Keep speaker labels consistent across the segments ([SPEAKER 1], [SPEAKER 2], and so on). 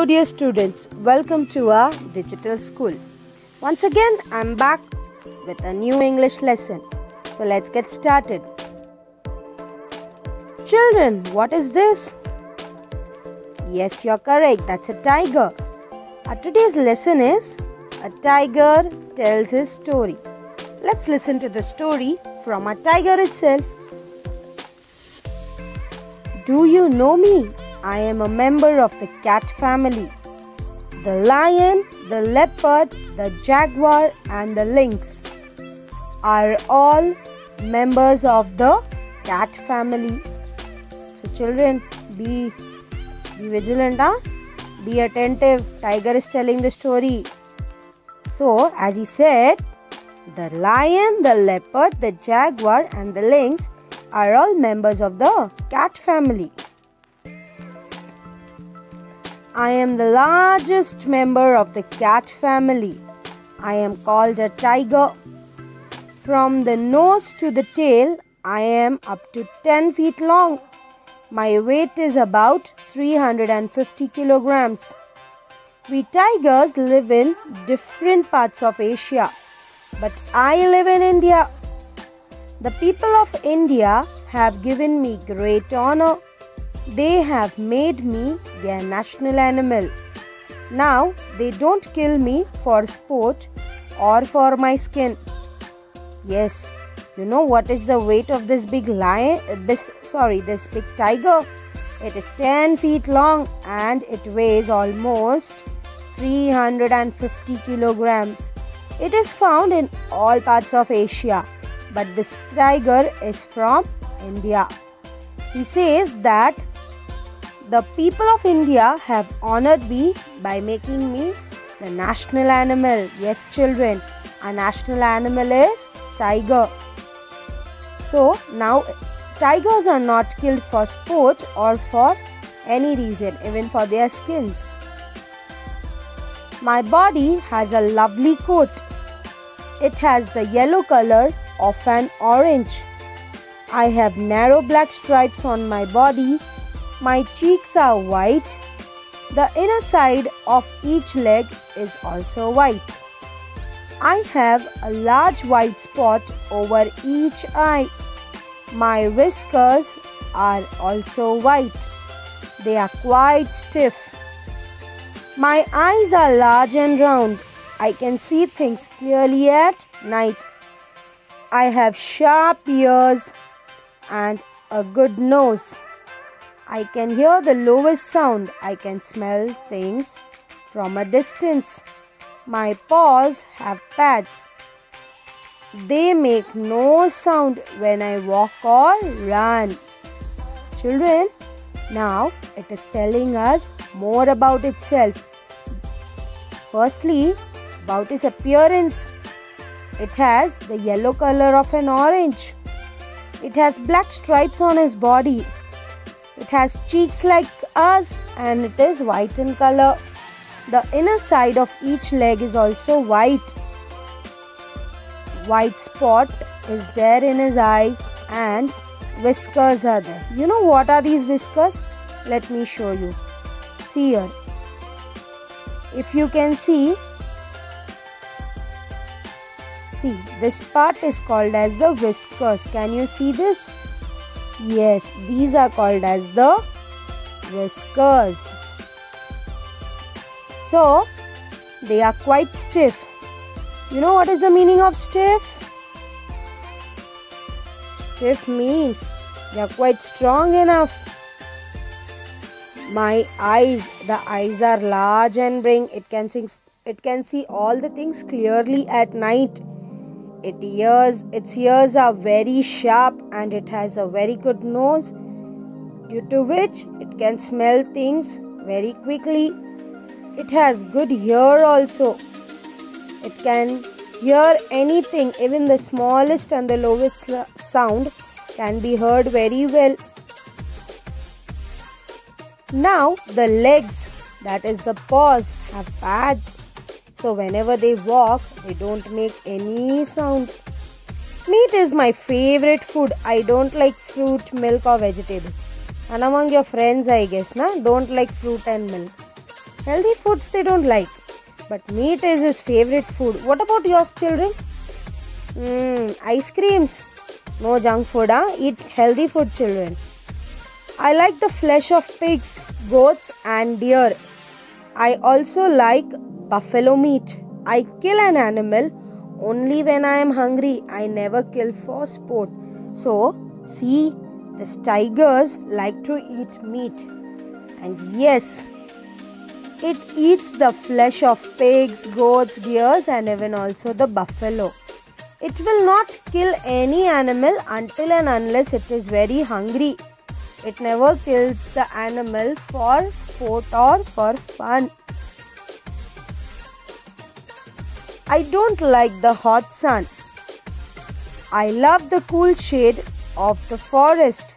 [SPEAKER 1] dear students, welcome to our digital school. Once again, I'm back with a new English lesson. So let's get started. Children, what is this? Yes, you're correct. That's a tiger. Our today's lesson is A Tiger Tells His Story. Let's listen to the story from a tiger itself. Do you know me? I am a member of the cat family. The lion, the leopard, the jaguar and the lynx are all members of the cat family. So children, be vigilant, be attentive. Tiger is telling the story. So as he said, the lion, the leopard, the jaguar and the lynx are all members of the cat family. I am the largest member of the cat family. I am called a tiger. From the nose to the tail, I am up to 10 feet long. My weight is about 350 kilograms. We tigers live in different parts of Asia, but I live in India. The people of India have given me great honor. They have made me their national animal. Now they don't kill me for sport or for my skin. Yes, you know what is the weight of this big lion? This big tiger. It is 10 feet long and it weighs almost 350 kilograms. It is found in all parts of Asia, but this tiger is from India. He says that the people of India have honored me by making me the national animal. Yes, children, our national animal is tiger. So now tigers are not killed for sport or for any reason, even for their skins. My body has a lovely coat. It has the yellow color of an orange. I have narrow black stripes on my body. My cheeks are white. The inner side of each leg is also white. I have a large white spot over each eye. My whiskers are also white. They are quite stiff. My eyes are large and round. I can see things clearly at night. I have sharp ears and a good nose. I can hear the lowest sound. I can smell things from a distance. My paws have pads. They make no sound when I walk or run. Children, now it is telling us more about itself. Firstly, about its appearance. It has the yellow color of an orange. It has black stripes on its body. It has cheeks like us and it is white in color. The inner side of each leg is also white. White spot is there in his eye and whiskers are there. You know what are these whiskers? Let me show you. See here. If you can see, this part is called as the whiskers. Can you see this? Yes, these are called as the whiskers. So, they are quite stiff. You know what is the meaning of stiff? Stiff means they are quite strong enough. My eyes, the eyes are large and big. It can see all the things clearly at night. Its ears are very sharp and it has a very good nose, due to which it can smell things very quickly. It has good ear also. It can hear anything, even the smallest and the lowest sound can be heard very well. Now the legs, that is the paws, have pads. So whenever they walk, they don't make any sound. Meat is my favorite food. I don't like fruit, milk or vegetable. And among your friends, I guess, don't like fruit and milk. Healthy foods they don't like. But meat is his favorite food. What about yours, children? Ice creams. No junk food, huh? Eat healthy food, children. I like the flesh of pigs, goats and deer. I also like buffalo meat. I kill an animal only when I am hungry. I never kill for sport. So, see, these tigers like to eat meat. And yes, it eats the flesh of pigs, goats, deers and even also the buffalo. It will not kill any animal until and unless it is very hungry. It never kills the animal for sport or for fun. I don't like the hot sun. I love the cool shade of the forest.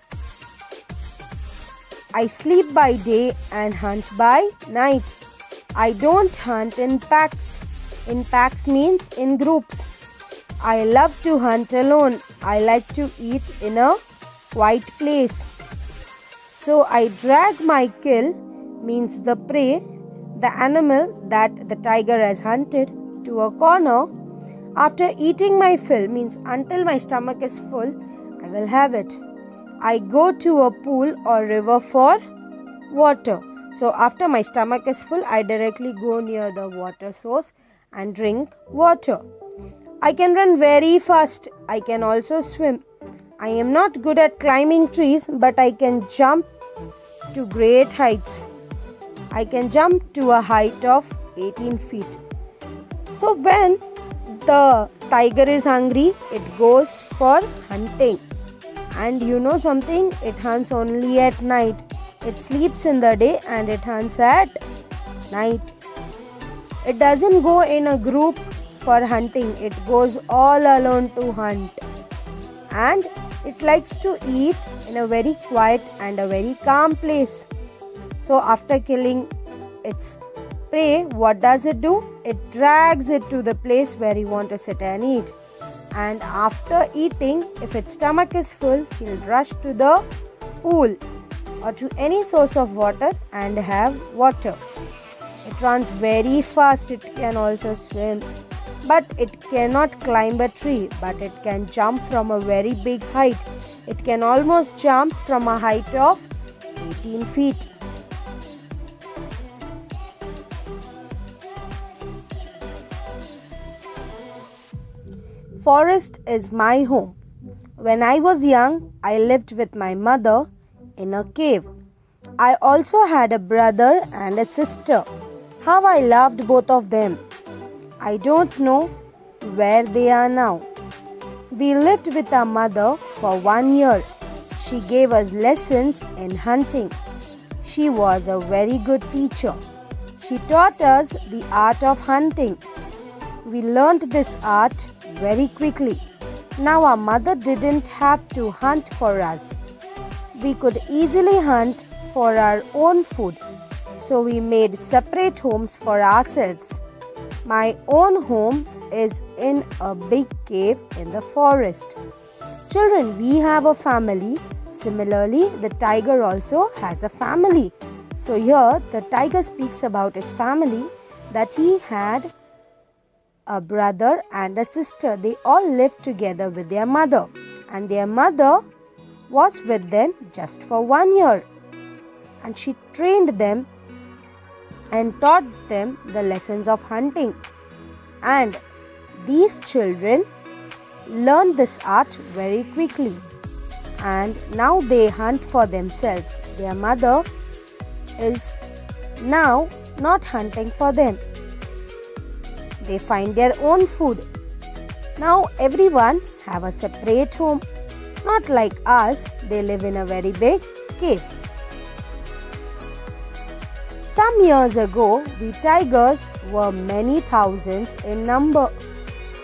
[SPEAKER 1] I sleep by day and hunt by night. I don't hunt in packs. In packs means in groups. I love to hunt alone. I like to eat in a quiet place. So I drag my kill, means the prey, the animal that the tiger has hunted, to a corner. After eating my fill, means until my stomach is full, I will have it. I go to a pool or river for water. So after my stomach is full, I directly go near the water source and drink water. I can run very fast. I can also swim. I am not good at climbing trees, but I can jump to great heights. I can jump to a height of 18 feet. So when the tiger is hungry, it goes for hunting. And you know something? It hunts only at night. It sleeps in the day and it hunts at night. It doesn't go in a group for hunting. It goes all alone to hunt. And it likes to eat in a very quiet and a very calm place. So after killing its prey, what does it do? It drags it to the place where he wants to sit and eat. And after eating, if its stomach is full, he'll rush to the pool or to any source of water and have water. It runs very fast. It can also swim. But it cannot climb a tree, but it can jump from a very big height. It can almost jump from a height of 18 feet. Forest is my home. When I was young, I lived with my mother in a cave. I also had a brother and a sister. How I loved both of them. I don't know where they are now. We lived with our mother for 1 year. She gave us lessons in hunting. She was a very good teacher. She taught us the art of hunting. We learned this art very quickly. Now our mother didn't have to hunt for us. We could easily hunt for our own food. So we made separate homes for ourselves. My own home is in a big cave in the forest. Children, we have a family. Similarly, the tiger also has a family. So here the tiger speaks about his family, that he had a brother and a sister. They all lived together with their mother, and their mother was with them just for 1 year, and she trained them and taught them the lessons of hunting. And these children learned this art very quickly, and now they hunt for themselves. Their mother is now not hunting for them. They find their own food. Now everyone have a separate home. Not like us, they live in a very big cave. Some years ago, we tigers were many thousands in number.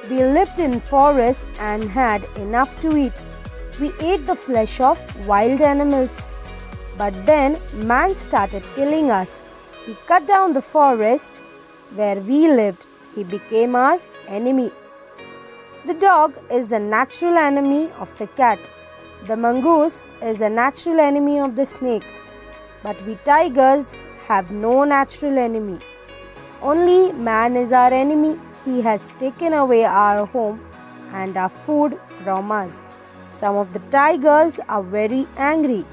[SPEAKER 1] We lived in forests and had enough to eat. We ate the flesh of wild animals. But then man started killing us. He cut down the forest where we lived. He became our enemy. The dog is the natural enemy of the cat. The mongoose is the natural enemy of the snake. But we tigers have no natural enemy. Only man is our enemy. He has taken away our home and our food from us. Some of the tigers are very angry.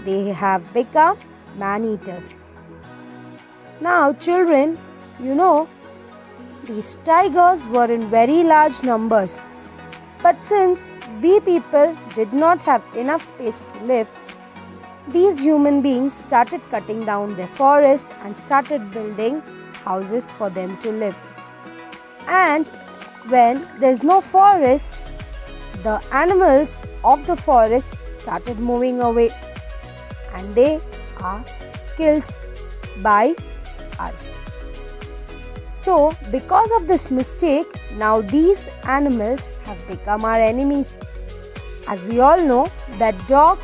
[SPEAKER 1] They have become man-eaters. Now, children, these tigers were in very large numbers. But since we people did not have enough space to live, these human beings started cutting down their forest and started building houses for them to live. And when there's no forest, the animals of the forest started moving away and they are killed by us. So, because of this mistake, now these animals have become our enemies. As we all know that dog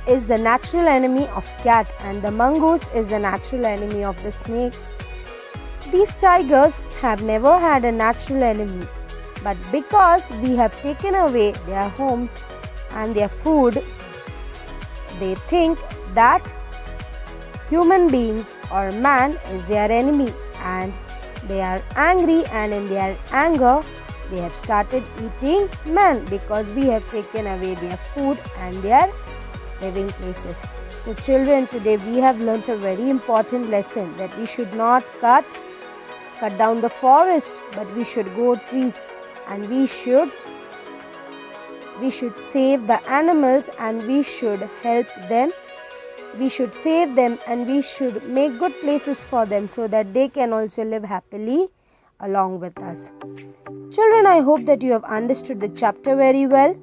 [SPEAKER 1] is the natural enemy of cat and the mongoose is the natural enemy of the snake. These tigers have never had a natural enemy, but because we have taken away their homes and their food, they think that human beings or man is their enemy and they are angry, and in their anger they have started eating man because we have taken away their food and their living places. So children, today we have learnt a very important lesson that we should not cut down the forest, but we should grow trees and we should save the animals and we should help them. We should save them and we should make good places for them so that they can also live happily along with us. Children, I hope that you have understood the chapter very well.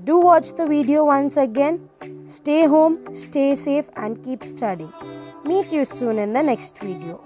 [SPEAKER 1] Do watch the video once again. Stay home, stay safe and keep studying. Meet you soon in the next video.